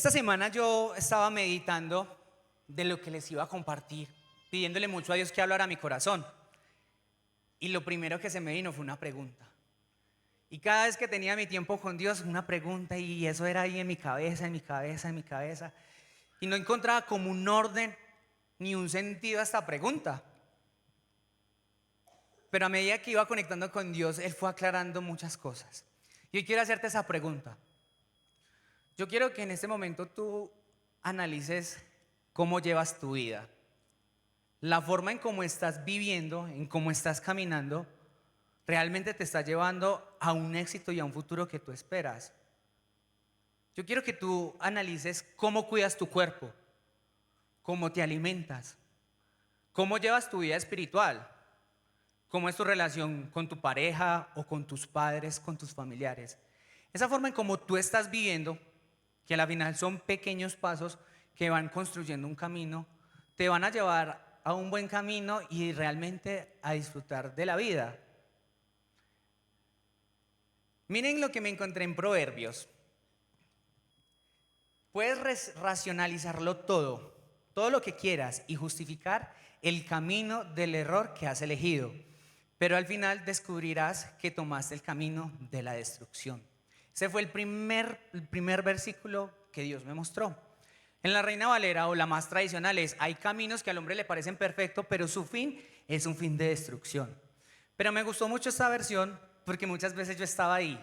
Esta semana yo estaba meditando de lo que les iba a compartir, pidiéndole mucho a Dios que hablara a mi corazón. Y lo primero que se me vino fue una pregunta. Y cada vez que tenía mi tiempo con Dios, una pregunta, y eso era ahí en mi cabeza, en mi cabeza, en mi cabeza. Y no encontraba como un orden ni un sentido a esta pregunta. Pero a medida que iba conectando con Dios, Él fue aclarando muchas cosas. Y hoy quiero hacerte esa pregunta. Yo quiero que en este momento tú analices cómo llevas tu vida. La forma en cómo estás viviendo, en cómo estás caminando, realmente te está llevando a un éxito y a un futuro que tú esperas. Yo quiero que tú analices cómo cuidas tu cuerpo, cómo te alimentas, cómo llevas tu vida espiritual, cómo es tu relación con tu pareja o con tus padres, con tus familiares. Esa forma en cómo tú estás viviendo, que a la final son pequeños pasos que van construyendo un camino, te van a llevar a un buen camino y realmente a disfrutar de la vida. Miren lo que me encontré en Proverbios. Puedes racionalizarlo todo lo que quieras y justificar el camino del error que has elegido, pero al final descubrirás que tomaste el camino de la destrucción. Ese fue el primer versículo que Dios me mostró. En la Reina Valera o la más tradicional es: hay caminos que al hombre le parecen perfectos, pero su fin es un fin de destrucción. Pero me gustó mucho esta versión porque muchas veces yo estaba ahí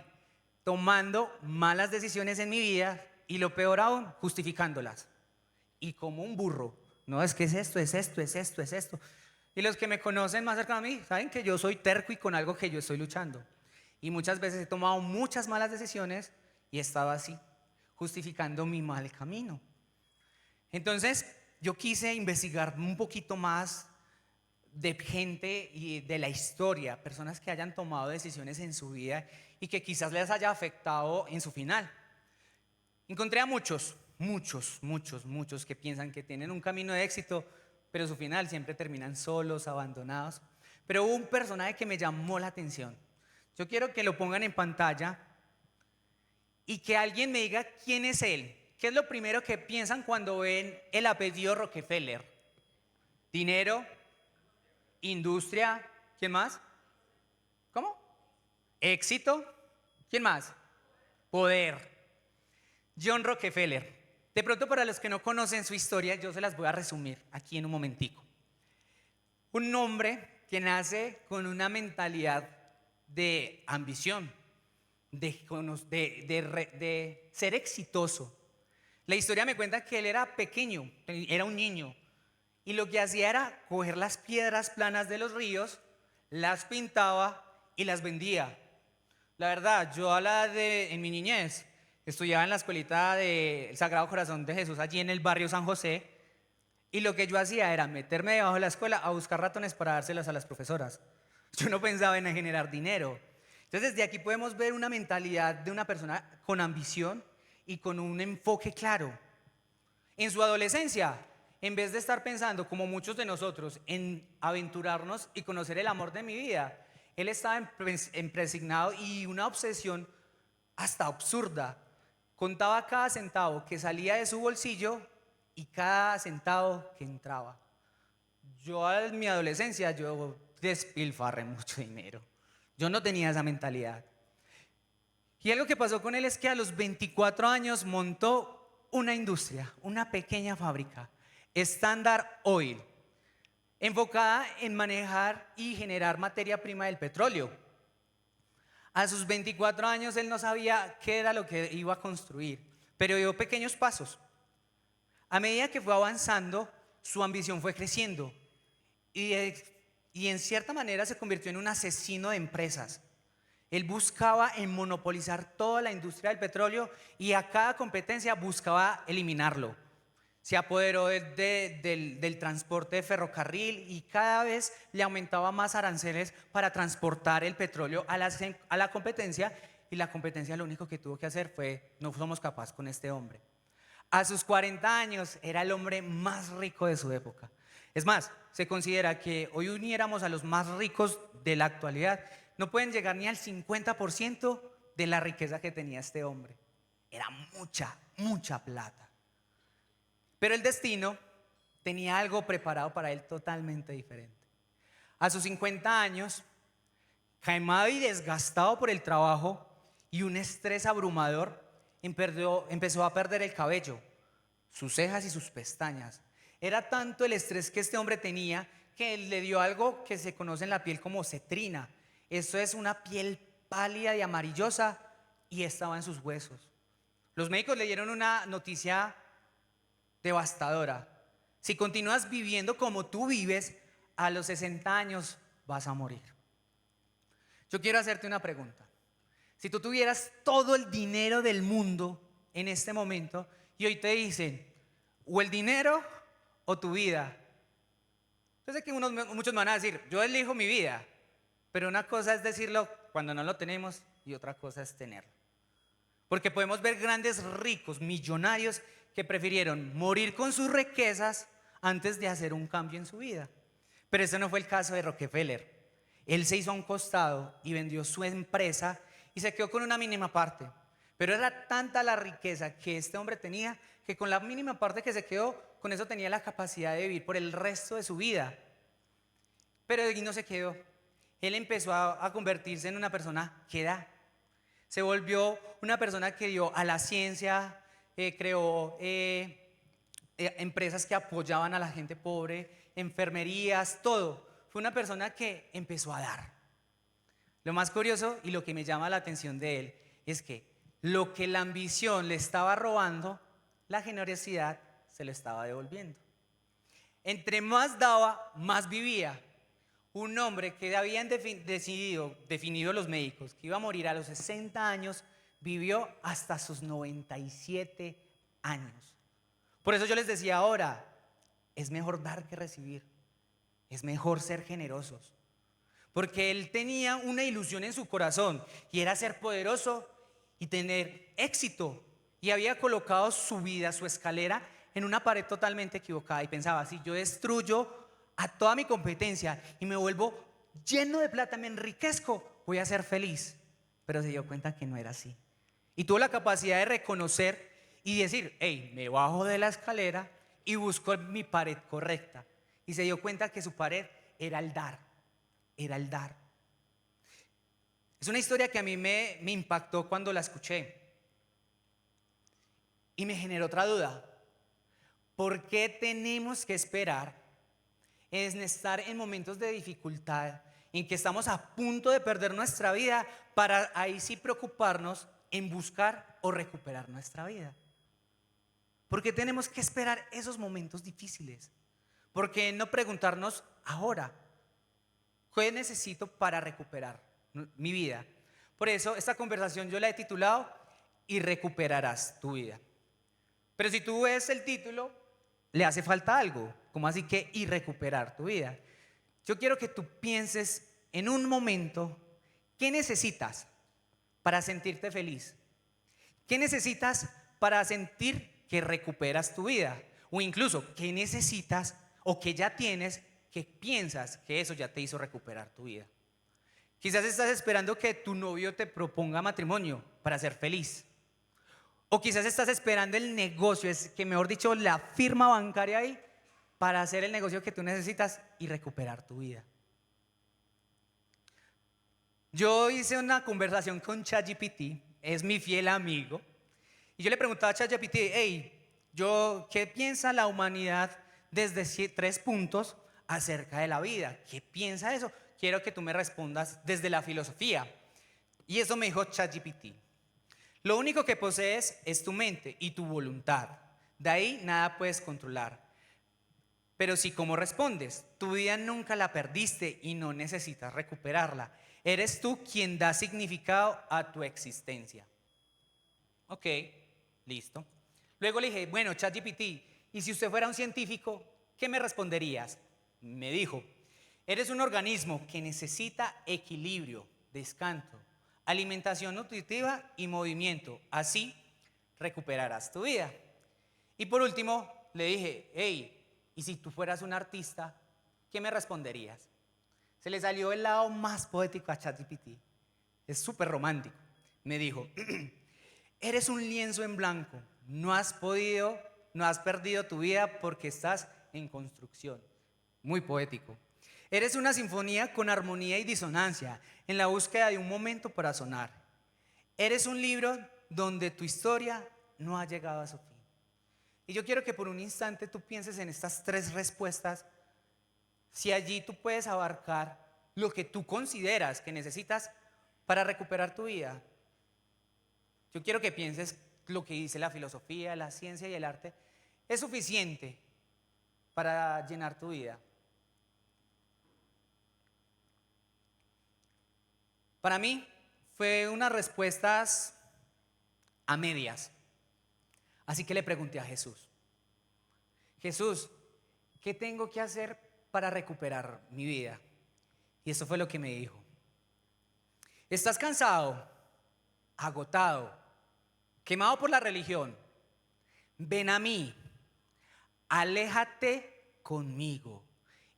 tomando malas decisiones en mi vida y lo peor aún, justificándolas. Y como un burro, no, es que es esto, es esto, es esto, es esto. Y los que me conocen más cerca de mí saben que yo soy terco y con algo que yo estoy luchando. Y muchas veces he tomado muchas malas decisiones y he estado así, justificando mi mal camino. Entonces, yo quise investigar un poquito más de gente y de la historia, personas que hayan tomado decisiones en su vida y que quizás les haya afectado en su final. Encontré a muchos que piensan que tienen un camino de éxito, pero su final siempre terminan solos, abandonados. Pero hubo un personaje que me llamó la atención. Yo quiero que lo pongan en pantalla y que alguien me diga quién es él. ¿Qué es lo primero que piensan cuando ven el apellido Rockefeller? Dinero, industria, ¿quién más? ¿Cómo? Éxito, ¿quién más? Poder. John Rockefeller. De pronto, para los que no conocen su historia, yo se las voy a resumir aquí en un momentico. Un hombre que nace con una mentalidad de ambición, de ser exitoso. La historia me cuenta que él era pequeño, era un niño, y lo que hacía era coger las piedras planas de los ríos, las pintaba y las vendía. La verdad, yo en mi niñez estudiaba en la escuelita del Sagrado Corazón de Jesús, allí en el barrio San José, y lo que yo hacía era meterme debajo de la escuela a buscar ratones para dárselas a las profesoras. Yo no pensaba en generar dinero. Entonces, desde aquí podemos ver una mentalidad de una persona con ambición y con un enfoque claro. En su adolescencia, en vez de estar pensando, como muchos de nosotros, en aventurarnos y conocer el amor de mi vida, él estaba empresignado y una obsesión hasta absurda. Contaba cada centavo que salía de su bolsillo y cada centavo que entraba. Yo en mi adolescencia, yo despilfarré mucho dinero. Yo no tenía esa mentalidad. Y algo que pasó con él es que a los 24 años montó una industria, una pequeña fábrica, Standard Oil, enfocada en manejar y generar materia prima del petróleo. A sus 24 años él no sabía qué era lo que iba a construir, pero dio pequeños pasos. A medida que fue avanzando, su ambición fue creciendo y, y en cierta manera se convirtió en un asesino de empresas. Él buscaba en monopolizar toda la industria del petróleo y a cada competencia buscaba eliminarlo. Se apoderó del transporte de ferrocarril y cada vez le aumentaba más aranceles para transportar el petróleo a la competencia, y la competencia lo único que tuvo que hacer fue: no somos capaces con este hombre. A sus 40 años era el hombre más rico de su época. Es más, se considera que hoy uniéramos a los más ricos de la actualidad, no pueden llegar ni al 50% de la riqueza que tenía este hombre. Era mucha plata. Pero el destino tenía algo preparado para él totalmente diferente. A sus 50 años, quemado y desgastado por el trabajo y un estrés abrumador, empezó a perder el cabello, sus cejas y sus pestañas. Era tanto el estrés que este hombre tenía que le dio algo que se conoce en la piel como cetrina. Eso es una piel pálida y amarillosa y estaba en sus huesos. Los médicos le dieron una noticia devastadora. Si continúas viviendo como tú vives, a los 60 años vas a morir. Yo quiero hacerte una pregunta. Si tú tuvieras todo el dinero del mundo en este momento y hoy te dicen, o el dinero o tu vida. Yo sé que muchos me van a decir, yo elijo mi vida, pero una cosa es decirlo cuando no lo tenemos y otra cosa es tenerlo. Porque podemos ver grandes ricos, millonarios, que prefirieron morir con sus riquezas antes de hacer un cambio en su vida. Pero ese no fue el caso de Rockefeller. Él se hizo a un costado y vendió su empresa y se quedó con una mínima parte. Pero era tanta la riqueza que este hombre tenía que con la mínima parte que se quedó, con eso tenía la capacidad de vivir por el resto de su vida. Pero allí no se quedó. Él empezó a convertirse en una persona que da. Se volvió una persona que dio a la ciencia, creó empresas que apoyaban a la gente pobre, enfermerías, todo. Fue una persona que empezó a dar. Lo más curioso y lo que me llama la atención de él es que lo que la ambición le estaba robando, la generosidad se le estaba devolviendo. Entre más daba, más vivía. Un hombre que habían definido los médicos que iba a morir a los 60 años, vivió hasta sus 97 años. Por eso yo les decía ahora, es mejor dar que recibir. Es mejor ser generosos. Porque él tenía una ilusión en su corazón y era ser poderoso y tener éxito. Y había colocado su vida, su escalera, en una pared totalmente equivocada. Y pensaba, si yo destruyo a toda mi competencia y me vuelvo lleno de plata, me enriquezco, voy a ser feliz. Pero se dio cuenta que no era así. Y tuvo la capacidad de reconocer y decir, hey, me bajo de la escalera y busco mi pared correcta. Y se dio cuenta que su pared era el dar, era el dar. Es una historia que a mí me impactó cuando la escuché. Y me generó otra duda. ¿Por qué tenemos que esperar en estar en momentos de dificultad, en que estamos a punto de perder nuestra vida, para ahí sí preocuparnos en buscar o recuperar nuestra vida? ¿Por qué tenemos que esperar esos momentos difíciles? ¿Por qué no preguntarnos ahora, qué necesito para recuperar mi vida? Por eso esta conversación yo la he titulado Y recuperarás tu vida. Pero si tú ves el título, le hace falta algo. ¿Cómo así que y recuperar tu vida? Yo quiero que tú pienses en un momento, ¿qué necesitas para sentirte feliz? ¿Qué necesitas para sentir que recuperas tu vida? O incluso, ¿qué necesitas o que ya tienes que piensas que eso ya te hizo recuperar tu vida? Quizás estás esperando que tu novio te proponga matrimonio para ser feliz. O quizás estás esperando el negocio, es que mejor dicho, la firma bancaria ahí, para hacer el negocio que tú necesitas y recuperar tu vida. Yo hice una conversación con ChatGPT, es mi fiel amigo, y yo le preguntaba a ChatGPT, hey, ¿qué piensa la humanidad desde 3 puntos acerca de la vida? ¿Qué piensa de eso? Quiero que tú me respondas desde la filosofía. Y eso me dijo ChatGPT. Lo único que posees es tu mente y tu voluntad. De ahí nada puedes controlar. Pero si como respondes, tu vida nunca la perdiste y no necesitas recuperarla. Eres tú quien da significado a tu existencia. Ok, listo. Luego le dije, bueno, ChatGPT, ¿y si usted fuera un científico, qué me responderías? Me dijo, eres un organismo que necesita equilibrio, descanso, alimentación nutritiva y movimiento. Así recuperarás tu vida. Y por último, le dije, hey, ¿y si tú fueras un artista, qué me responderías? Se le salió el lado más poético a ChatGPT. Es súper romántico. Me dijo, eres un lienzo en blanco. No has podido no has perdido tu vida porque estás en construcción. Muy poético. Eres una sinfonía con armonía y disonancia, en la búsqueda de un momento para sonar. Eres un libro donde tu historia no ha llegado a su fin. Y yo quiero que por un instante tú pienses en estas tres respuestas, si allí tú puedes abarcar lo que tú consideras que necesitas para recuperar tu vida. Yo quiero que pienses lo que dice la filosofía, la ciencia y el arte es suficiente para llenar tu vida. Para mí fue unas respuestas a medias. Así que le pregunté a Jesús: Jesús, ¿qué tengo que hacer para recuperar mi vida? Y eso fue lo que me dijo: ¿estás cansado, agotado, quemado por la religión? Ven a mí, aléjate conmigo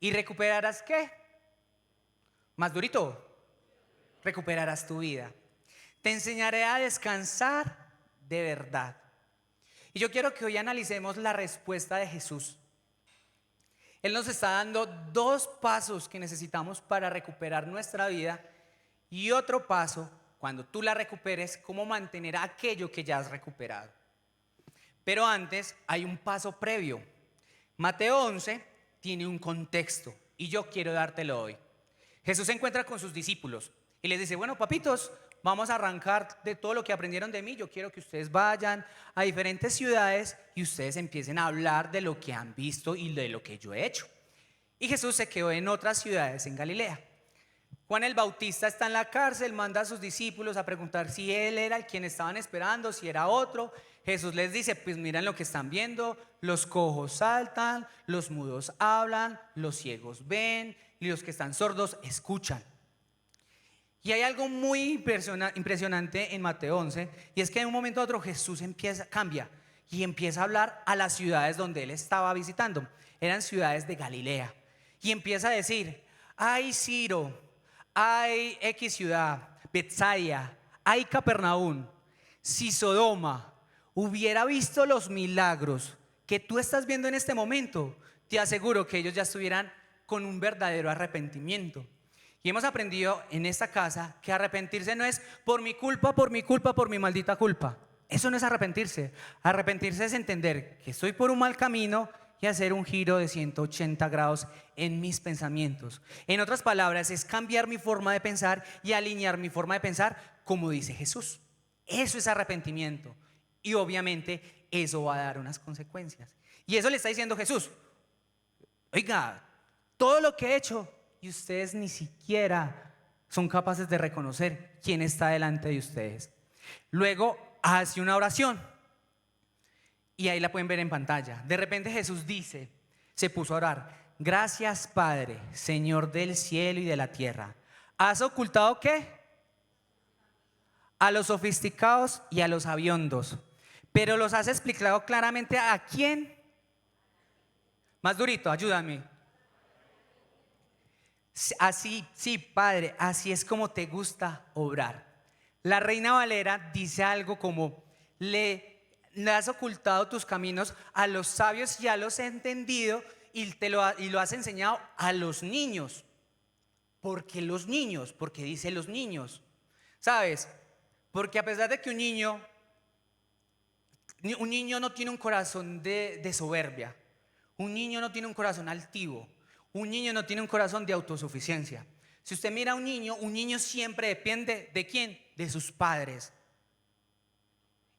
y recuperarás ¿qué? Más durito, recuperarás tu vida. Te enseñaré a descansar de verdad. Y yo quiero que hoy analicemos la respuesta de Jesús. Él nos está dando dos pasos que necesitamos para recuperar nuestra vida y otro paso, cuando tú la recuperes, cómo mantener aquello que ya has recuperado. Pero antes hay un paso previo. Mateo 11 tiene un contexto y yo quiero dártelo hoy. Jesús se encuentra con sus discípulos y les dice: bueno, papitos, vamos a arrancar de todo lo que aprendieron de mí. Yo quiero que ustedes vayan a diferentes ciudades y ustedes empiecen a hablar de lo que han visto y de lo que yo he hecho. Y Jesús se quedó en otras ciudades en Galilea. Juan el Bautista está en la cárcel, manda a sus discípulos a preguntar si él era el quien estaban esperando, si era otro. Jesús les dice: pues miren lo que están viendo, los cojos saltan, los mudos hablan, los ciegos ven y los que están sordos escuchan. Y hay algo muy impresionante en Mateo 11, y es que de un momento a otro Jesús cambia y empieza a hablar a las ciudades donde él estaba visitando. Eran ciudades de Galilea. Y empieza a decir: hay Ciro, hay X ciudad, Betsaida, hay Capernaum. Si Sodoma hubiera visto los milagros que tú estás viendo en este momento, te aseguro que ellos ya estuvieran con un verdadero arrepentimiento. Y hemos aprendido en esta casa que arrepentirse no es por mi culpa, por mi culpa, por mi maldita culpa. Eso no es arrepentirse. Arrepentirse es entender que estoy por un mal camino y hacer un giro de 180 grados en mis pensamientos. En otras palabras, es cambiar mi forma de pensar y alinear mi forma de pensar como dice Jesús. Eso es arrepentimiento. Y obviamente eso va a dar unas consecuencias. Y eso le está diciendo Jesús: oiga, todo lo que he hecho, y ustedes ni siquiera son capaces de reconocer quién está delante de ustedes. Luego hace una oración y ahí la pueden ver en pantalla. De repente Jesús se puso a orar: gracias Padre, Señor del cielo y de la tierra. ¿Has ocultado qué? A los sofisticados y a los sabiondos, pero los has explicado claramente ¿a quién? Más durito, ayúdame. Así, sí, Padre, así es como te gusta obrar. La Reina Valera dice algo como: le has ocultado tus caminos a los sabios y a los entendidos y lo has enseñado a los niños. ¿Por qué los niños? ¿Por qué dice los niños? ¿Sabes? Porque a pesar de que un niño no tiene un corazón de soberbia, un niño no tiene un corazón altivo, un niño no tiene un corazón de autosuficiencia. Si usted mira a un niño siempre depende ¿de quién? De sus padres.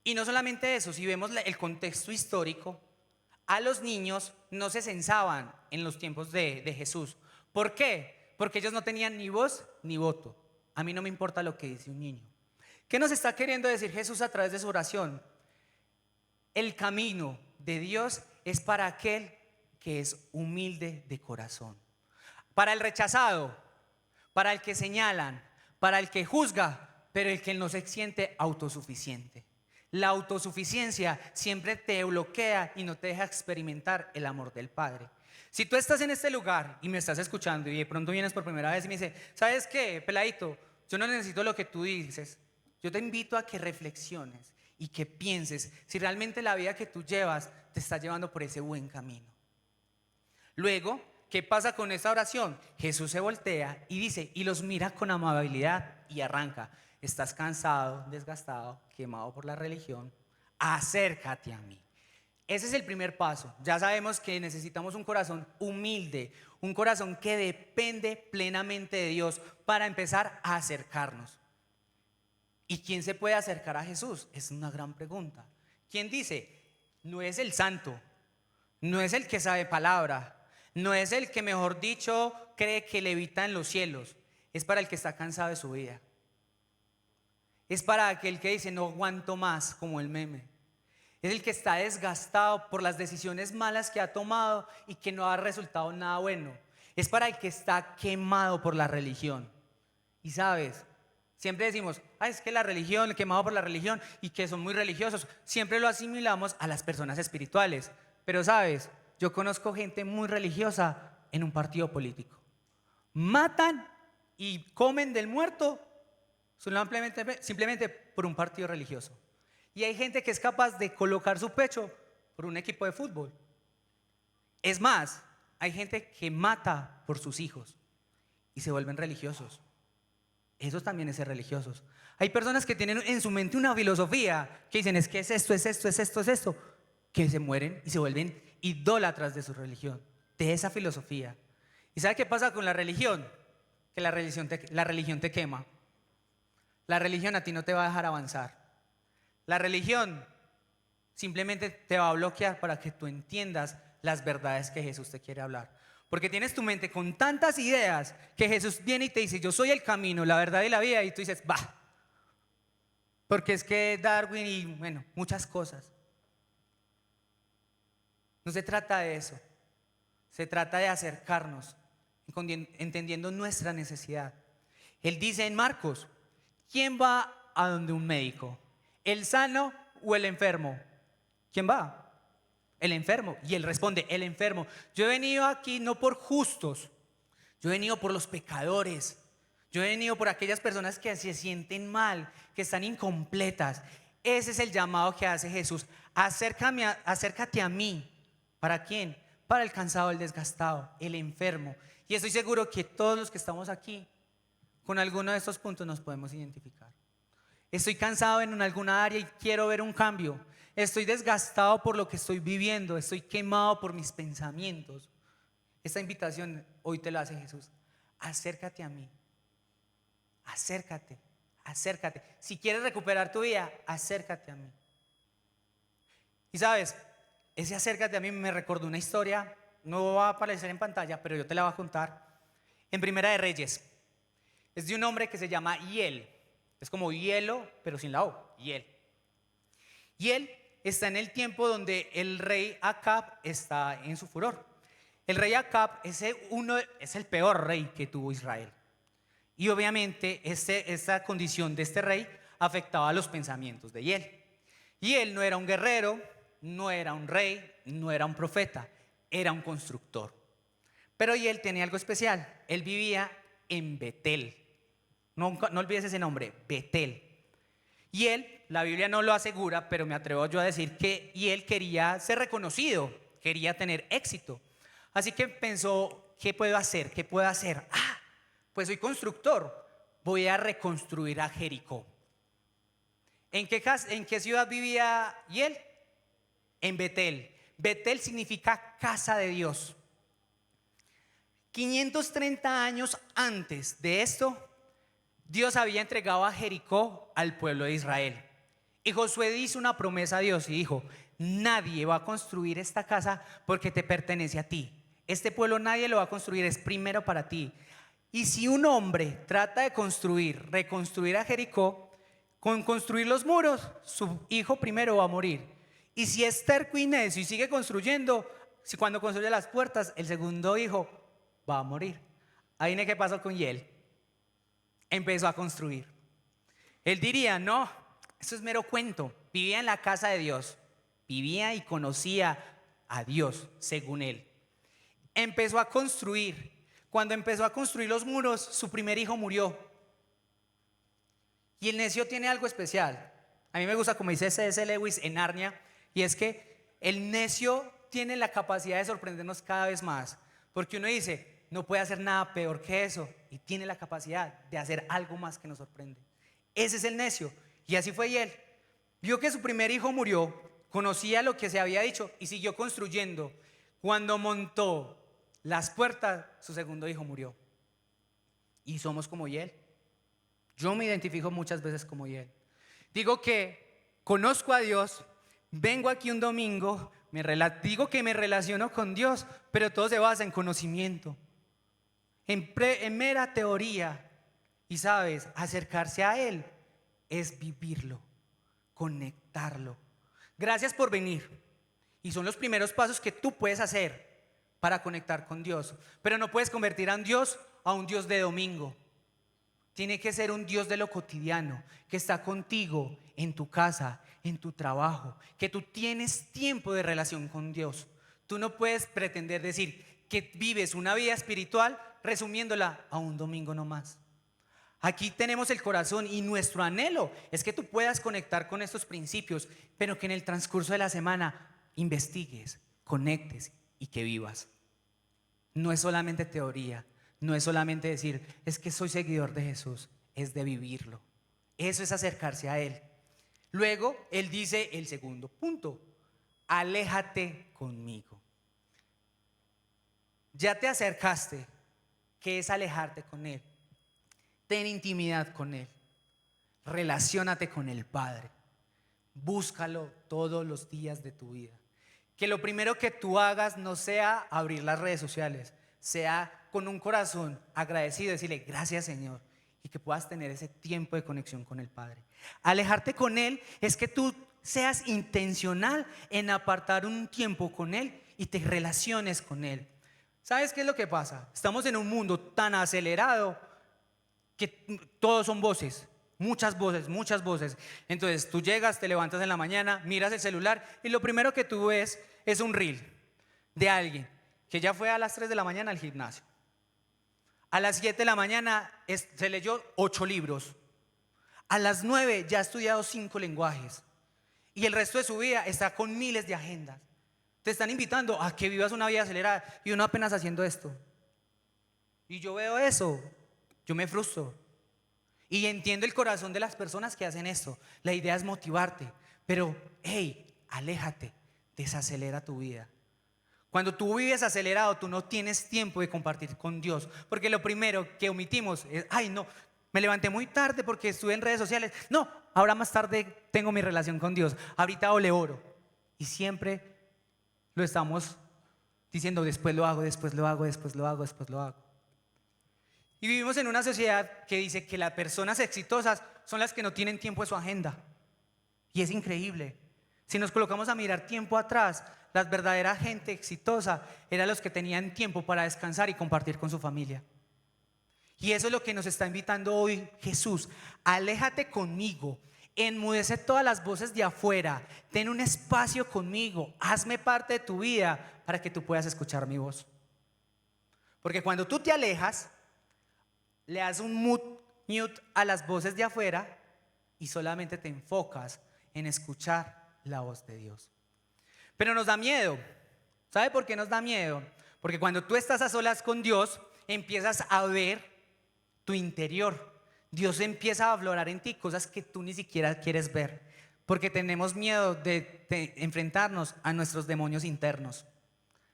Y no solamente eso, si vemos el contexto histórico, a los niños no se censaban en los tiempos de Jesús. ¿Por qué? Porque ellos no tenían ni voz ni voto. A mí no me importa lo que dice un niño. ¿Qué nos está queriendo decir Jesús a través de su oración? El camino de Dios es para aquel que es humilde de corazón. Para el rechazado, para el que señalan, para el que juzga, pero el que no se siente autosuficiente. La autosuficiencia siempre te bloquea y no te deja experimentar el amor del Padre. Si tú estás en este lugar y me estás escuchando y de pronto vienes por primera vez y me dices: ¿sabes qué, peladito? Yo no necesito lo que tú dices. Yo te invito a que reflexiones y que pienses si realmente la vida que tú llevas te está llevando por ese buen camino. Luego, ¿qué pasa con esta oración? Jesús se voltea y dice, y los mira con amabilidad y arranca. Estás cansado, desgastado, quemado por la religión, acércate a mí. Ese es el primer paso. Ya sabemos que necesitamos un corazón humilde, un corazón que depende plenamente de Dios para empezar a acercarnos. ¿Y quién se puede acercar a Jesús? Es una gran pregunta. ¿Quién dice? No es el santo, no es el que sabe palabra, no es el que, mejor dicho, cree que levita en los cielos. Es para el que está cansado de su vida. Es para aquel que dice, no aguanto más, como el meme. Es el que está desgastado por las decisiones malas que ha tomado y que no ha resultado nada bueno. Es para el que está quemado por la religión. Y sabes, siempre decimos, es que la religión, quemado por la religión y que son muy religiosos. Siempre lo asimilamos a las personas espirituales. Pero sabes, yo conozco gente muy religiosa en un partido político. Matan y comen del muerto simplemente por un partido religioso. Y hay gente que es capaz de colocar su pecho por un equipo de fútbol. Es más, hay gente que mata por sus hijos y se vuelven religiosos. Eso también es ser religiosos. Hay personas que tienen en su mente una filosofía que dicen, es que es esto, es esto, es esto, es esto, que se mueren y se vuelven idólatras de su religión, de esa filosofía. ¿Y sabe qué pasa con la religión? Que la religión te quema. La religión a ti no te va a dejar avanzar. La religión simplemente te va a bloquear para que tú entiendas las verdades que Jesús te quiere hablar. Porque tienes tu mente con tantas ideas que Jesús viene y te dice, yo soy el camino, la verdad y la vida, y tú dices, bah, porque es que Darwin y bueno, muchas cosas. No se trata de eso, se trata de acercarnos, entendiendo nuestra necesidad. Él dice en Marcos, ¿quién va a donde un médico? ¿El sano o el enfermo? ¿Quién va? El enfermo. Y él responde, el enfermo. Yo he venido aquí no por justos, yo he venido por los pecadores. Yo he venido por aquellas personas que se sienten mal, que están incompletas. Ese es el llamado que hace Jesús. Acércate a mí. ¿Para quién? Para el cansado, el desgastado, el enfermo. Y estoy seguro que todos los que estamos aquí, con alguno de estos puntos nos podemos identificar. Estoy cansado en alguna área y quiero ver un cambio. Estoy desgastado por lo que estoy viviendo. Estoy quemado por mis pensamientos. Esta invitación hoy te la hace Jesús. Acércate a mí. Acércate, acércate. Si quieres recuperar tu vida, acércate a mí. Y sabes, ese acércate a mí me recordó una historia. No va a aparecer en pantalla, pero yo te la voy a contar. En Primera de Reyes. Es de un hombre que se llama Hiel. Es como hielo, pero sin la O, Hiel. Hiel está en el tiempo donde el rey Acab está en su furor. El rey Acab es el peor rey que tuvo Israel. Y obviamente esta condición de este rey afectaba a los pensamientos de Hiel. Hiel no era un guerrero, no era un rey, no era un profeta, era un constructor. Pero Hiel tenía algo especial. Él vivía en Betel. No olvides ese nombre, Betel. Y él, la Biblia no lo asegura, pero me atrevo yo a decir que él quería ser reconocido, quería tener éxito. Así que pensó, ¿qué puedo hacer? ¿Qué puedo hacer? Pues soy constructor, voy a reconstruir a Jericó. ¿En qué ciudad vivía él? En Betel. Betel significa casa de Dios. 530 años antes de esto, Dios había entregado a Jericó al pueblo de Israel. Y Josué hizo una promesa a Dios y dijo, nadie va a construir esta casa porque te pertenece a ti. Este pueblo nadie lo va a construir, es primero para ti. Y si un hombre trata de reconstruir a Jericó, con construir los muros, su hijo primero va a morir. Y si es terco y necio y sigue construyendo, cuando construye las puertas, el segundo hijo va a morir. Ahí no, ¿qué pasó con Hiel? Empezó a construir. Él diría, no, eso es mero cuento. Vivía en la casa de Dios, vivía y conocía a Dios según él. Empezó a construir. Cuando empezó a construir los muros, su primer hijo murió. Y el necio tiene algo especial. A mí me gusta como dice C.S. Lewis en Narnia, y es que el necio tiene la capacidad de sorprendernos cada vez más, porque uno dice, no puede hacer nada peor que eso, y tiene la capacidad de hacer algo más que nos sorprende. Ese es el necio, y así fue y él. Vio que su primer hijo murió, conocía lo que se había dicho y siguió construyendo. Cuando montó las puertas, su segundo hijo murió. Y somos como él. Yo me identifico muchas veces como él. Digo que conozco a Dios, vengo aquí un domingo, digo que me relaciono con Dios, pero todo se basa en conocimiento, en mera teoría. Y sabes, acercarse a Él es vivirlo, conectarlo. Gracias por venir. Y son los primeros pasos que tú puedes hacer para conectar con Dios. Pero no puedes convertir a un Dios de domingo. Tiene que ser un Dios de lo cotidiano, que está contigo en tu casa, en tu trabajo, que tú tienes tiempo de relación con Dios. Tú no puedes pretender decir que vives una vida espiritual resumiéndola a un domingo nomás. Aquí tenemos el corazón y nuestro anhelo es que tú puedas conectar con estos principios, pero que en el transcurso de la semana investigues, conectes y que vivas. No es solamente teoría, no es solamente decir, es que soy seguidor de Jesús, es de vivirlo. Eso es acercarse a Él. Luego, Él dice el segundo punto, aléjate conmigo. Ya te acercaste, ¿qué es alejarte con Él? Ten intimidad con Él, relaciónate con el Padre, búscalo todos los días de tu vida. Que lo primero que tú hagas no sea abrir las redes sociales, sea con un corazón agradecido, decirle gracias Señor, y que puedas tener ese tiempo de conexión con el Padre. Alejarte con Él es que tú seas intencional en apartar un tiempo con Él y te relaciones con Él. ¿Sabes qué es lo que pasa? Estamos en un mundo tan acelerado que todos son voces, muchas voces, muchas voces. Entonces tú llegas, te levantas en la mañana, miras el celular y lo primero que tú ves es un reel de alguien que ya fue a las 3 de la mañana al gimnasio. A las 7 de la mañana se leyó 8 libros. A las 9 ya ha estudiado 5 lenguajes. Y el resto de su vida está con miles de agendas. Te están invitando a que vivas una vida acelerada y uno apenas haciendo esto. Y yo veo eso, yo me frustro. Y entiendo el corazón de las personas que hacen esto. La idea es motivarte. Pero, hey, aléjate, desacelera tu vida. Cuando tú vives acelerado, tú no tienes tiempo de compartir con Dios. Porque lo primero que omitimos es, ay no, me levanté muy tarde porque estuve en redes sociales. No, ahora más tarde tengo mi relación con Dios. Ahorita le oro. Y siempre lo estamos diciendo, después lo hago, después lo hago, después lo hago, después lo hago. Y vivimos en una sociedad que dice que las personas exitosas son las que no tienen tiempo en su agenda. Y es increíble. Si nos colocamos a mirar tiempo atrás, la verdadera gente exitosa eran los que tenían tiempo para descansar y compartir con su familia. Y eso es lo que nos está invitando hoy Jesús. Aléjate conmigo, enmudece todas las voces de afuera, ten un espacio conmigo, hazme parte de tu vida para que tú puedas escuchar mi voz. Porque cuando tú te alejas, le das un mute a las voces de afuera y solamente te enfocas en escuchar la voz de Dios. Pero nos da miedo. ¿Sabe por qué nos da miedo? Porque cuando tú estás a solas con Dios, empiezas a ver tu interior. Dios empieza a aflorar en ti cosas que tú ni siquiera quieres ver. Porque tenemos miedo de enfrentarnos a nuestros demonios internos.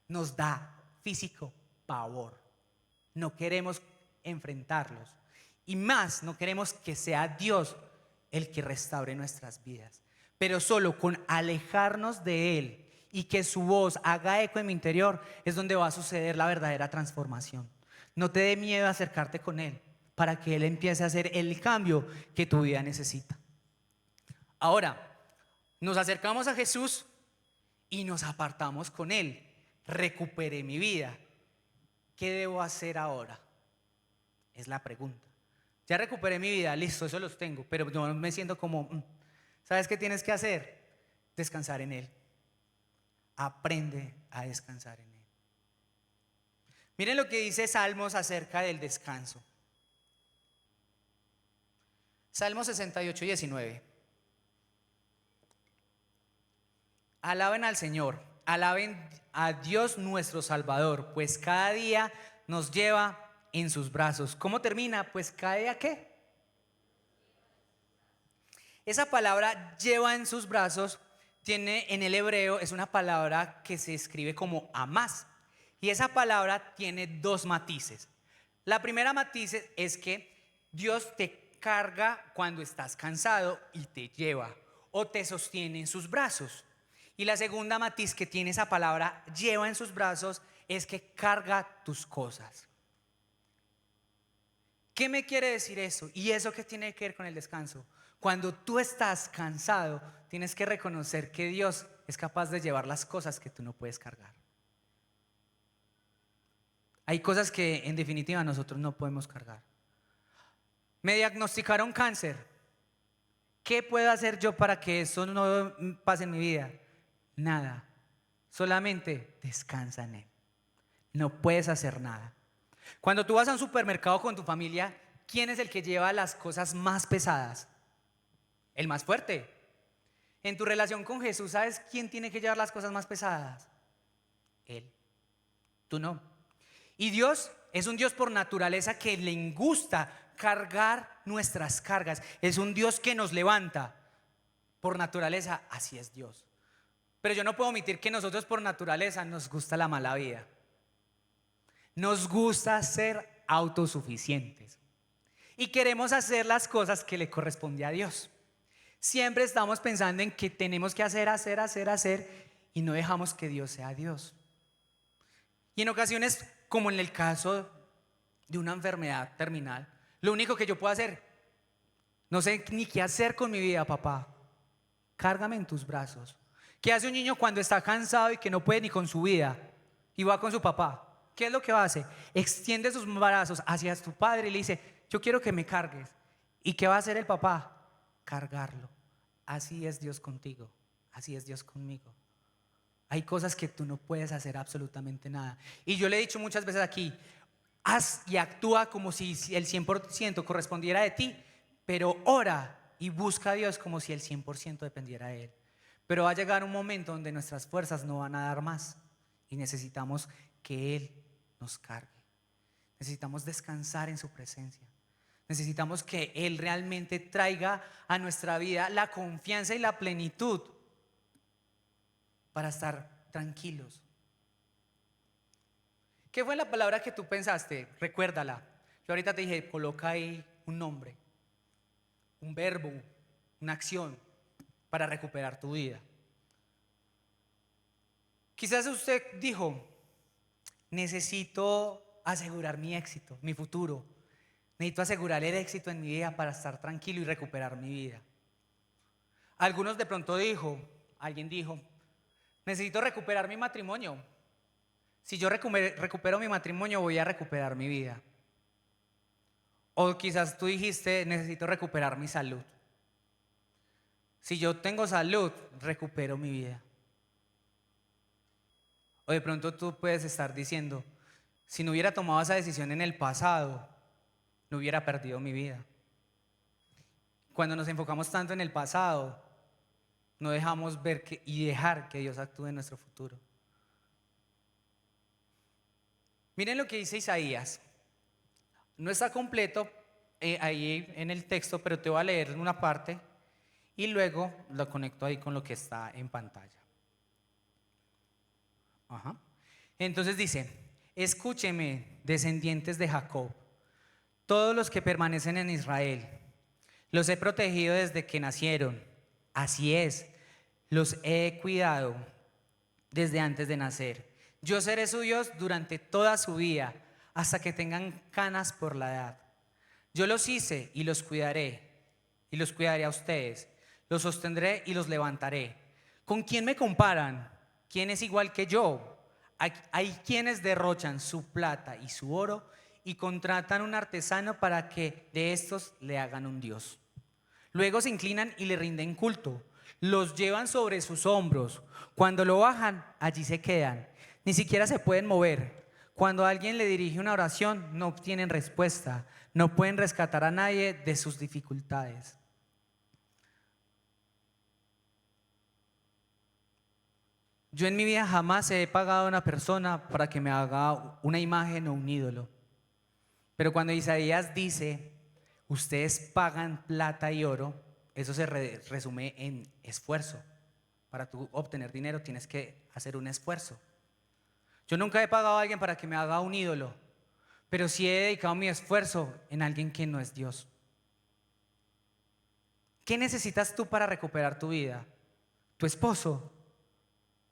Nos da físico pavor. No queremos enfrentarlos. Y más, no queremos que sea Dios el que restaure nuestras vidas. Pero solo con alejarnos de Él y que su voz haga eco en mi interior es donde va a suceder la verdadera transformación. No te dé miedo a acercarte con Él para que Él empiece a hacer el cambio que tu vida necesita. Ahora, nos acercamos a Jesús y nos apartamos con Él. Recuperé mi vida. ¿Qué debo hacer ahora? Es la pregunta. Ya recuperé mi vida, listo, eso los tengo, pero yo me siento como, ¿sabes qué tienes que hacer? Descansar en Él. Aprende a descansar en Él. Miren lo que dice Salmos acerca del descanso. Salmo 68:19. Alaben al Señor, alaben a Dios nuestro Salvador, pues cada día nos lleva en sus brazos. ¿Cómo termina? Pues cada día ¿qué? Esa palabra lleva en sus brazos tiene en el hebreo, es una palabra que se escribe como amás. Y esa palabra tiene dos matices. La primera matiz es que Dios te carga cuando estás cansado y te lleva o te sostiene en sus brazos. Y la segunda matiz que tiene esa palabra lleva en sus brazos es que carga tus cosas. ¿Qué me quiere decir eso? ¿Y eso qué tiene que ver con el descanso? Cuando tú estás cansado, tienes que reconocer que Dios es capaz de llevar las cosas que tú no puedes cargar. Hay cosas que en definitiva nosotros no podemos cargar. Me diagnosticaron cáncer. ¿Qué puedo hacer yo para que eso no pase en mi vida? Nada. Solamente descansa en Él. No puedes hacer nada. Cuando tú vas a un supermercado con tu familia, ¿quién es el que lleva las cosas más pesadas? El más fuerte. En tu relación con Jesús, ¿sabes quién tiene que llevar las cosas más pesadas? Él. Tú no. Y Dios es un Dios por naturaleza que le gusta cargar nuestras cargas. Es un Dios que nos levanta. Por naturaleza, así es Dios. Pero yo no puedo omitir que nosotros por naturaleza nos gusta la mala vida. Nos gusta ser autosuficientes. Y queremos hacer las cosas que le corresponde a Dios. Siempre estamos pensando en que tenemos que hacer y no dejamos que Dios sea Dios. Y en ocasiones, como en el caso de una enfermedad terminal, lo único que yo puedo hacer, no sé ni qué hacer con mi vida, papá. Cárgame en tus brazos. ¿Qué hace un niño cuando está cansado y que no puede ni con su vida y va con su papá? ¿Qué es lo que hace? Extiende sus brazos hacia su padre y le dice: yo quiero que me cargues. ¿Y qué va a hacer el papá? Cargarlo. Así es Dios contigo, así es Dios conmigo. Hay cosas que tú no puedes hacer absolutamente nada. Y yo le he dicho muchas veces aquí: haz y actúa como si el 100% correspondiera de ti, pero ora y busca a Dios como si el 100% dependiera de Él. Pero va a llegar un momento donde nuestras fuerzas no van a dar más y necesitamos que Él nos cargue. Necesitamos descansar en su presencia. Necesitamos que Él realmente traiga a nuestra vida la confianza y la plenitud para estar tranquilos. ¿Qué fue la palabra que tú pensaste? Recuérdala. Yo ahorita te dije, coloca ahí un nombre, un verbo, una acción para recuperar tu vida. Quizás usted dijo: necesito asegurar mi éxito, mi futuro. Necesito asegurar el éxito en mi vida para estar tranquilo y recuperar mi vida. Algunos de pronto alguien dijo: necesito recuperar mi matrimonio. Si yo recupero mi matrimonio, voy a recuperar mi vida. O quizás tú dijiste: necesito recuperar mi salud. Si yo tengo salud, recupero mi vida. O de pronto tú puedes estar diciendo: si no hubiera tomado esa decisión en el pasado, no hubiera perdido mi vida. Cuando nos enfocamos tanto en el pasado, no dejamos ver y dejar que Dios actúe en nuestro futuro. Miren lo que dice Isaías. No está completo ahí en el texto, pero te voy a leer una parte y luego lo conecto ahí con lo que está en pantalla. Ajá. Entonces dice: escúcheme, descendientes de Jacob, todos los que permanecen en Israel. Los he protegido desde que nacieron. Así es, los he cuidado desde antes de nacer. Yo seré su Dios durante toda su vida, hasta que tengan canas por la edad. Yo los hice y los cuidaré a ustedes. Los sostendré y los levantaré. ¿Con quién me comparan? ¿Quién es igual que yo? Hay quienes derrochan su plata y su oro y contratan un artesano para que de estos le hagan un dios. Luego se inclinan y le rinden culto. Los llevan sobre sus hombros. Cuando lo bajan, allí se quedan. Ni siquiera se pueden mover. Cuando alguien le dirige una oración, no obtienen respuesta. No pueden rescatar a nadie de sus dificultades. Yo en mi vida jamás he pagado a una persona para que me haga una imagen o un ídolo. Pero cuando Isaías dice, ustedes pagan plata y oro, eso se resume en esfuerzo. Para tú obtener dinero tienes que hacer un esfuerzo. Yo nunca he pagado a alguien para que me haga un ídolo, pero sí he dedicado mi esfuerzo en alguien que no es Dios. ¿Qué necesitas tú para recuperar tu vida? Tu esposo.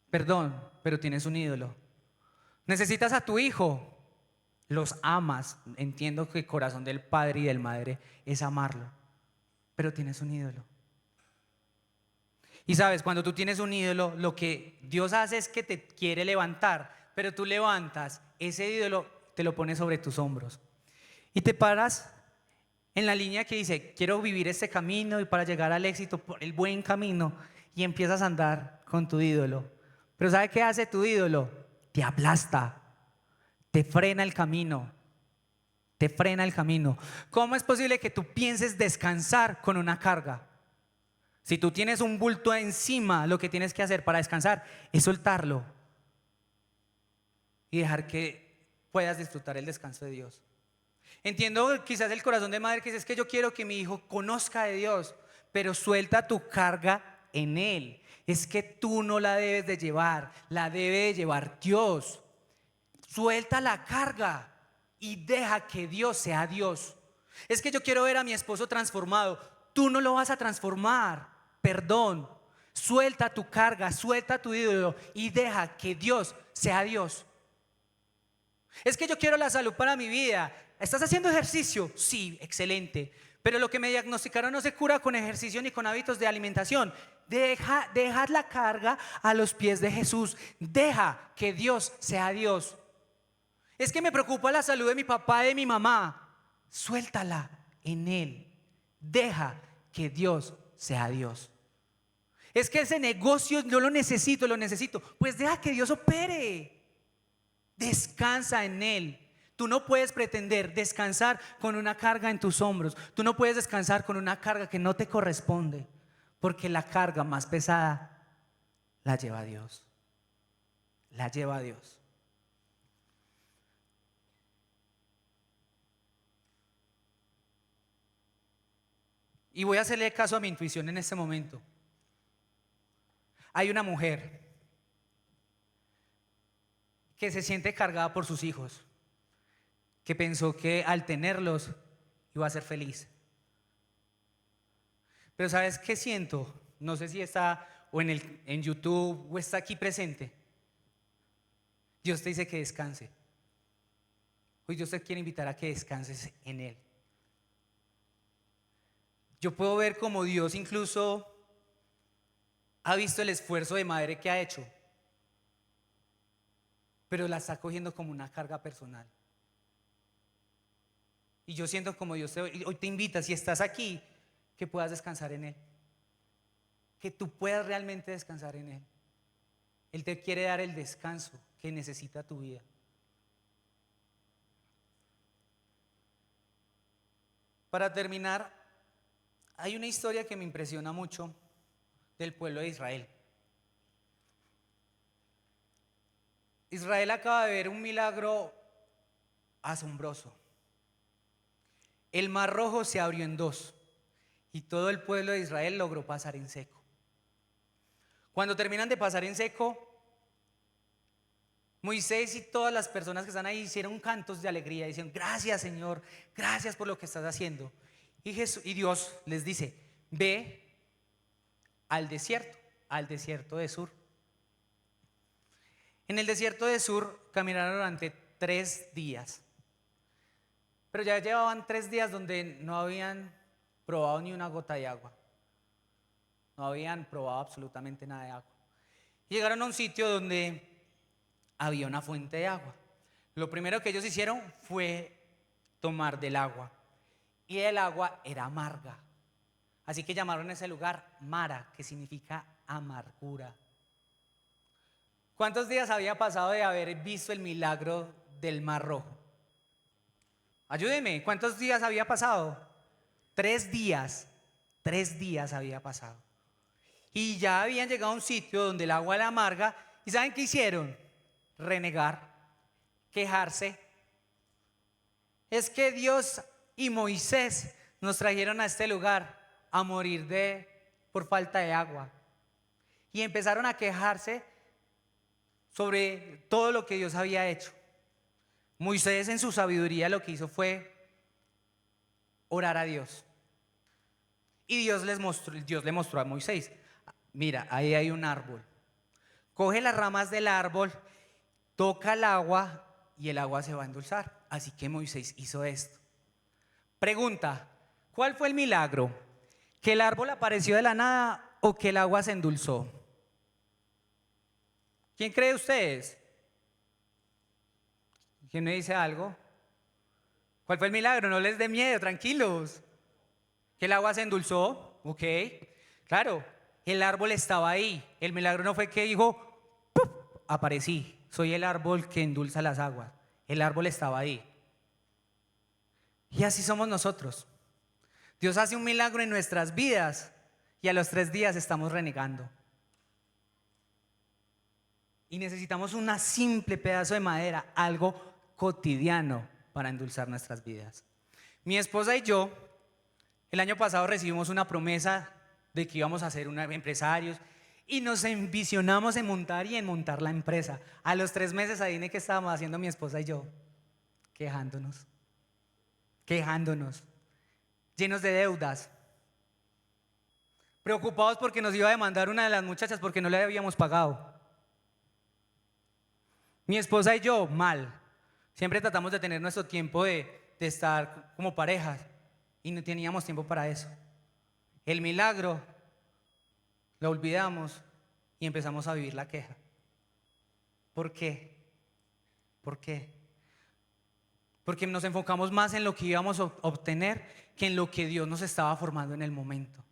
Perdón, pero tienes un ídolo. Necesitas a tu hijo. Los amas. Entiendo que el corazón del padre y del madre es amarlo, pero tienes un ídolo. Y sabes, cuando tú tienes un ídolo, lo que Dios hace es que te quiere levantar, pero tú levantas ese ídolo, te lo pones sobre tus hombros y te paras en la línea que dice, quiero vivir este camino y para llegar al éxito por el buen camino, y empiezas a andar con tu ídolo. Pero ¿sabe qué hace tu ídolo? Te aplasta, te frena el camino, te frena el camino. ¿Cómo es posible que tú pienses descansar con una carga? Si tú tienes un bulto encima, lo que tienes que hacer para descansar es soltarlo y dejar que puedas disfrutar el descanso de Dios. Entiendo quizás el corazón de madre que dice, es que yo quiero que mi hijo conozca de Dios, pero suelta tu carga en Él. Es que tú no la debes de llevar, la debe de llevar Dios. Suelta la carga y deja que Dios sea Dios. Es que yo quiero ver a mi esposo transformado. Tú no lo vas a transformar, perdón. Suelta tu carga, suelta tu ídolo y deja que Dios sea Dios. Es que yo quiero la salud para mi vida. ¿Estás haciendo ejercicio? Sí, excelente. Pero lo que me diagnosticaron no se cura con ejercicio ni con hábitos de alimentación. Deja la carga a los pies de Jesús. Deja que Dios sea Dios. Es que me preocupa la salud de mi papá, de mi mamá. Suéltala en Él. Deja que Dios sea Dios. Es que ese negocio yo lo necesito. Pues deja que Dios opere. Descansa en Él. Tú no puedes pretender descansar con una carga en tus hombros. Tú no puedes descansar con una carga que no te corresponde, porque la carga más pesada la lleva Dios. La lleva Dios. Y voy a hacerle caso a mi intuición en este momento. Hay una mujer que se siente cargada por sus hijos, que pensó que al tenerlos iba a ser feliz. Pero ¿sabes qué siento? No sé si está o en YouTube o está aquí presente. Dios te dice que descanse. Hoy Dios te quiere invitar a que descanses en Él. Yo puedo ver como Dios incluso ha visto el esfuerzo de madre que ha hecho, pero la está cogiendo como una carga personal. Y yo siento como Dios hoy te invita, si estás aquí, que puedas descansar en Él. Que tú puedas realmente descansar en Él. Él te quiere dar el descanso que necesita tu vida. Para terminar, hay una historia que me impresiona mucho del pueblo de Israel. Israel acaba de ver un milagro asombroso. El Mar Rojo se abrió en dos y todo el pueblo de Israel logró pasar en seco. Cuando terminan de pasar en seco, Moisés y todas las personas que están ahí hicieron cantos de alegría, diciendo, gracias Señor, gracias por lo que estás haciendo. Y Dios les dice, ve al desierto de Sur. En el desierto de Sur caminaron durante 3 días. Pero ya llevaban 3 días donde no habían probado ni una gota de agua. No habían probado absolutamente nada de agua. Llegaron a un sitio donde había una fuente de agua. Lo primero que ellos hicieron fue tomar del agua. Y el agua era amarga. Así que llamaron a ese lugar Mara, que significa amargura. ¿Cuántos días había pasado de haber visto el milagro del Mar Rojo? Ayúdeme, ¿cuántos días había pasado? 3 días. 3 días había pasado. Y ya habían llegado a un sitio donde el agua era amarga ¿Y saben qué hicieron? Renegar, quejarse. Es que Dios y Moisés nos trajeron a este lugar a morir por falta de agua. Y empezaron a quejarse sobre todo lo que Dios había hecho. Moisés en su sabiduría lo que hizo fue orar a Dios. Y Dios le mostró a Moisés, mira, ahí hay un árbol. Coge las ramas del árbol, toca el agua y el agua se va a endulzar. Así que Moisés hizo esto. Pregunta, ¿cuál fue el milagro? ¿Que el árbol apareció de la nada o que el agua se endulzó? ¿Quién cree ustedes? ¿Quién me dice algo? ¿Cuál fue el milagro? No les dé miedo, tranquilos. ¿Que el agua se endulzó? Ok, claro, el árbol estaba ahí. El milagro no fue que dijo, ¡puf! Aparecí, soy el árbol que endulza las aguas. El árbol estaba ahí. Y así somos nosotros. Dios hace un milagro en nuestras vidas y a los 3 días estamos renegando. Y necesitamos un simple pedazo de madera, algo cotidiano para endulzar nuestras vidas. Mi esposa y yo, el año pasado recibimos una promesa de que íbamos a ser empresarios y nos envisionamos en montar la empresa. A los 3 meses, adivine qué estábamos haciendo mi esposa y yo, quejándonos, llenos de deudas, preocupados porque nos iba a demandar una de las muchachas porque no le habíamos pagado. Mi esposa y yo, mal. Siempre tratamos de tener nuestro tiempo de estar como parejas y no teníamos tiempo para eso. El milagro lo olvidamos y empezamos a vivir la queja. ¿Por qué? ¿Por qué? Porque nos enfocamos más en lo que íbamos a obtener que en lo que Dios nos estaba formando en el momento.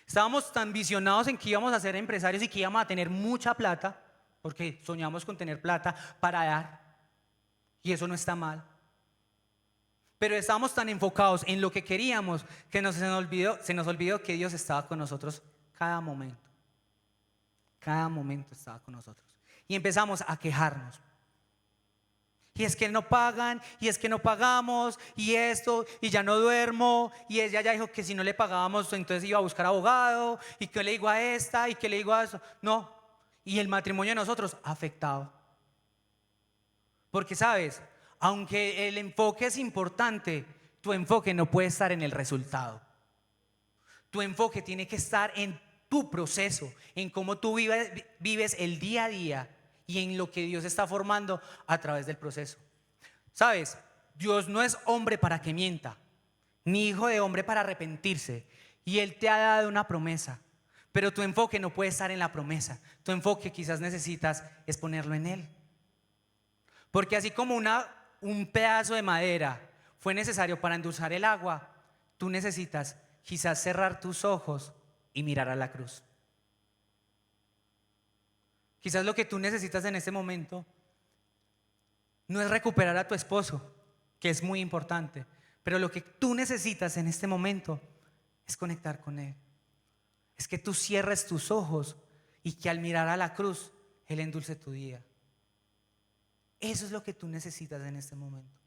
Estábamos tan visionados en que íbamos a ser empresarios y que íbamos a tener mucha plata, porque soñamos con tener plata para dar, y eso no está mal. Pero estábamos tan enfocados en lo que queríamos que se nos olvidó que Dios estaba con nosotros cada momento. Cada momento estaba con nosotros. Y empezamos a quejarnos. Y es que no pagan, y es que no pagamos, y esto, y ya no duermo, y ella ya dijo que si no le pagábamos, entonces iba a buscar abogado, y que le digo a esta, y que le digo a eso. No, y el matrimonio de nosotros afectado. Porque sabes, aunque el enfoque es importante, tu enfoque no puede estar en el resultado. Tu enfoque tiene que estar en tu proceso, en cómo tú vives el día a día y en lo que Dios está formando a través del proceso. Sabes, Dios no es hombre para que mienta, ni hijo de hombre para arrepentirse. Y Él te ha dado una promesa, pero tu enfoque no puede estar en la promesa. Tu enfoque quizás necesitas es ponerlo en Él. Porque así como un pedazo de madera fue necesario para endulzar el agua, tú necesitas quizás cerrar tus ojos y mirar a la cruz. Quizás lo que tú necesitas en este momento no es recuperar a tu esposo, que es muy importante, pero lo que tú necesitas en este momento es conectar con Él. Es que tú cierres tus ojos y que al mirar a la cruz, Él endulce tu día. Eso es lo que tú necesitas en este momento.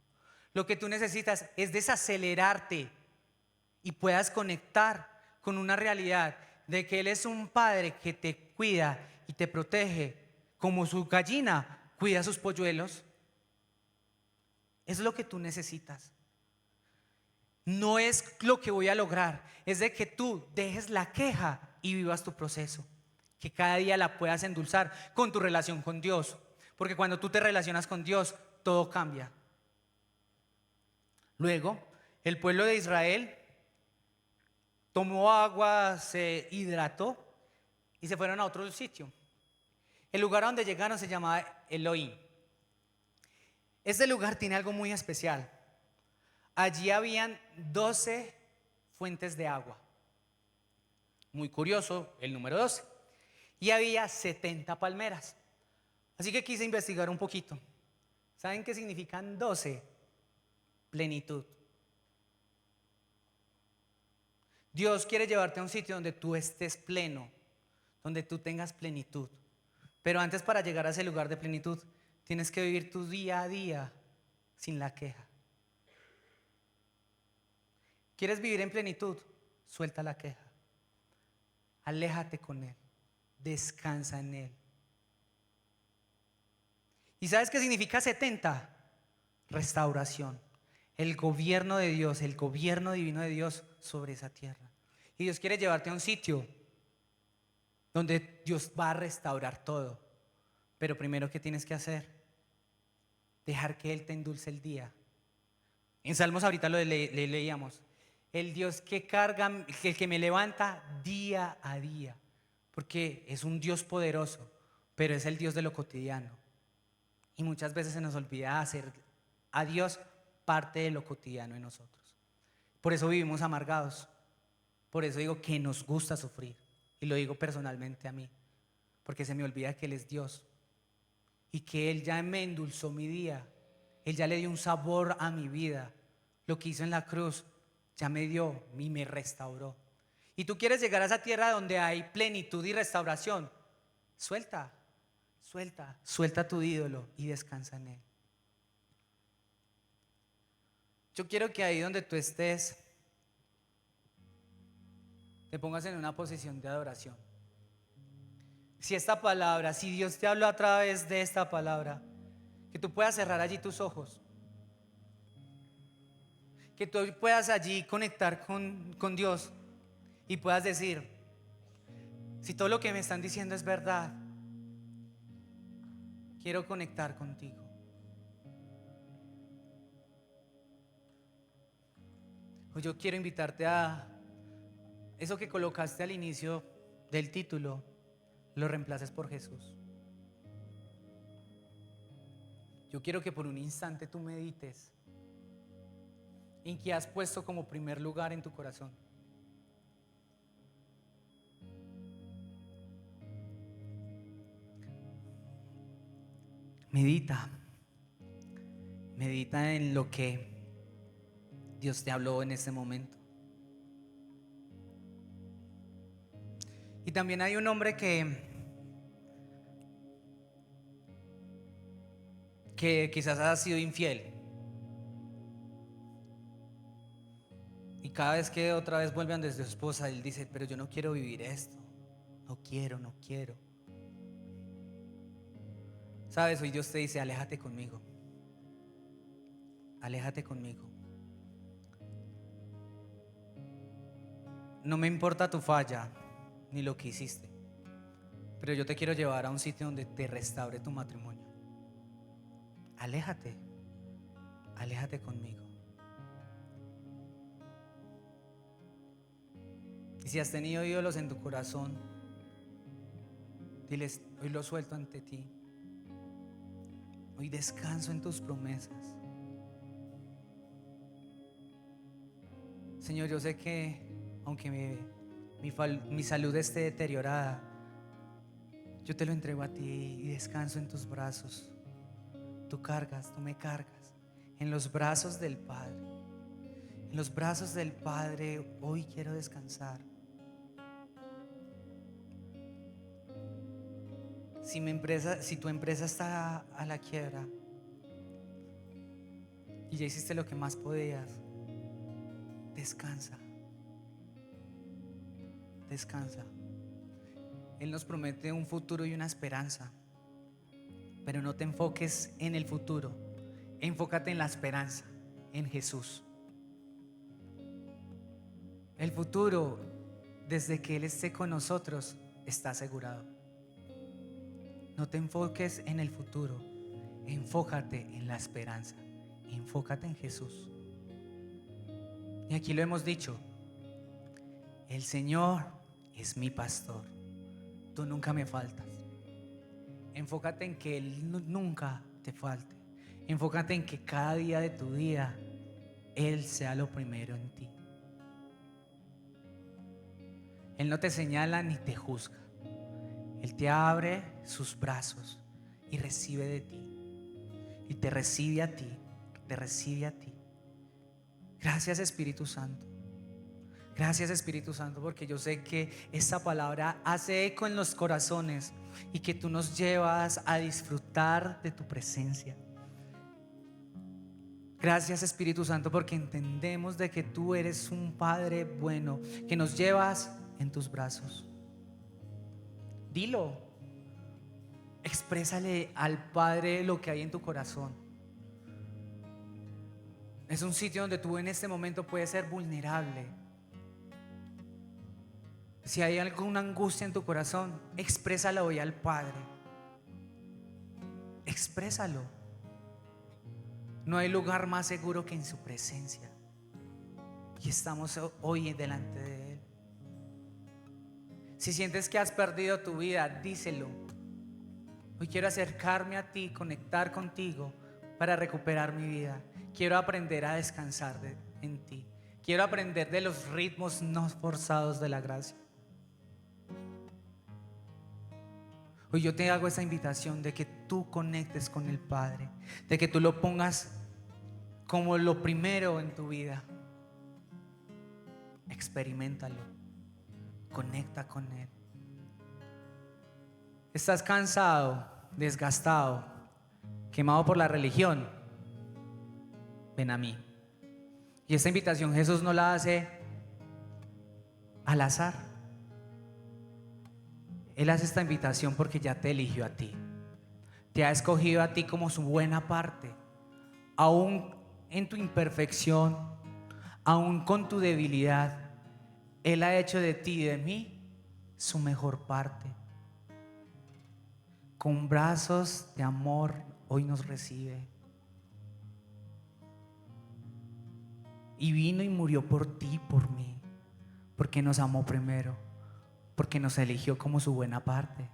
Lo que tú necesitas es desacelerarte y puedas conectar con una realidad de que Él es un padre que te cuida y te protege como su gallina cuida a sus polluelos. Es lo que tú necesitas. No es lo que voy a lograr, es de que tú dejes la queja y vivas tu proceso. Que cada día la puedas endulzar con tu relación con Dios. Porque cuando tú te relacionas con Dios, todo cambia. Luego, el pueblo de Israel tomó agua, se hidrató y se fueron a otro sitio. El lugar a donde llegaron se llamaba Elohim. Este lugar tiene algo muy especial. Allí habían 12 fuentes de agua. Muy curioso el número 12. Y había 70 palmeras. Así que quise investigar un poquito. ¿Saben qué significan 12? Plenitud. Dios quiere llevarte a un sitio donde tú estés pleno, donde tú tengas plenitud. Pero antes, para llegar a ese lugar de plenitud, tienes que vivir tu día a día sin la queja. ¿Quieres vivir en plenitud? Suelta la queja. Aléjate con Él. Descansa en Él. ¿Y sabes qué significa 70? Restauración. El gobierno de Dios, el gobierno divino de Dios sobre esa tierra. Y Dios quiere llevarte a un sitio donde Dios va a restaurar todo. Pero primero, ¿qué tienes que hacer? Dejar que Él te endulce el día. En Salmos ahorita lo leíamos. El Dios que carga, el que me levanta día a día. Porque es un Dios poderoso, pero es el Dios de lo cotidiano. Y muchas veces se nos olvida hacer a Dios parte de lo cotidiano en nosotros. Por eso vivimos amargados. Por eso digo que nos gusta sufrir. Y lo digo personalmente a mí. Porque se me olvida que Él es Dios. Y que Él ya me endulzó mi día. Él ya le dio un sabor a mi vida. Lo que hizo en la cruz ya me dio y me restauró. Y tú quieres llegar a esa tierra donde hay plenitud y restauración. Suelta tu ídolo y descansa en Él. Yo quiero que ahí donde tú estés, te pongas en una posición de adoración. Si esta palabra, si Dios te habló a través de esta palabra, que tú puedas cerrar allí tus ojos, que tú puedas allí conectar con Dios y puedas decir: si todo lo que me están diciendo es verdad, quiero conectar contigo. O yo quiero invitarte a eso que colocaste al inicio del título, lo reemplaces por Jesús. Yo quiero que por un instante tú medites en qué has puesto como primer lugar en tu corazón. Medita en lo que Dios te habló en este momento. Y también hay un hombre que quizás ha sido infiel. Y cada vez que otra vez vuelve donde su esposa, él dice: pero yo no quiero vivir esto. No quiero. ¿Sabes? Hoy Dios te dice: aléjate conmigo. Aléjate conmigo. No me importa tu falla ni lo que hiciste, pero yo te quiero llevar a un sitio donde te restaure tu matrimonio. Aléjate conmigo. Y si has tenido ídolos en tu corazón, diles: hoy lo suelto ante ti. Hoy descanso en tus promesas. Señor, yo sé que aunque mi salud esté deteriorada, yo te lo entrego a ti y descanso en tus brazos. Tú me cargas en los brazos del Padre. En los brazos del Padre hoy quiero descansar. Si tu empresa está a la quiebra y ya hiciste lo que más podías, descansa. Él nos promete un futuro y una esperanza, pero no te enfoques en el futuro, enfócate en la esperanza, en Jesús. El futuro, desde que Él esté con nosotros, está asegurado. No te enfoques en el futuro, enfócate en la esperanza, enfócate en Jesús. Y aquí lo hemos dicho: el Señor es mi pastor, tú nunca me faltas. Enfócate en que Él nunca te falte. Enfócate en que cada día de tu día Él sea lo primero en ti. Él no te señala ni te juzga. Él te abre sus brazos y recibe de ti. Y te recibe a ti. Gracias, Espíritu Santo. Gracias, Espíritu Santo, porque yo sé que esta palabra hace eco en los corazones y que tú nos llevas a disfrutar de tu presencia. Gracias, Espíritu Santo, porque entendemos de que tú eres un Padre bueno, que nos llevas en tus brazos. Dilo, exprésale al Padre lo que hay en tu corazón. Es un sitio donde tú en este momento puedes ser vulnerable. Si hay alguna angustia en tu corazón, exprésalo hoy al Padre. Exprésalo. No hay lugar más seguro que en su presencia. Y estamos hoy delante de Él. Si sientes que has perdido tu vida, díselo. Hoy quiero acercarme a ti, conectar contigo para recuperar mi vida. Quiero aprender a descansar en ti. Quiero aprender de los ritmos no forzados de la gracia. Hoy yo te hago esa invitación de que tú conectes con el Padre, de que tú lo pongas como lo primero en tu vida. Experiméntalo, conecta con Él. ¿Estás cansado, desgastado, quemado por la religión? Ven a mí. Y esta invitación Jesús no la hace al azar. Él hace esta invitación porque ya te eligió a ti. Te ha escogido a ti como su buena parte. Aún en tu imperfección, aún con tu debilidad, Él ha hecho de ti y de mí su mejor parte. Con brazos de amor hoy nos recibe. Y vino y murió por ti, por mí, porque nos amó primero, porque nos eligió como su buena parte.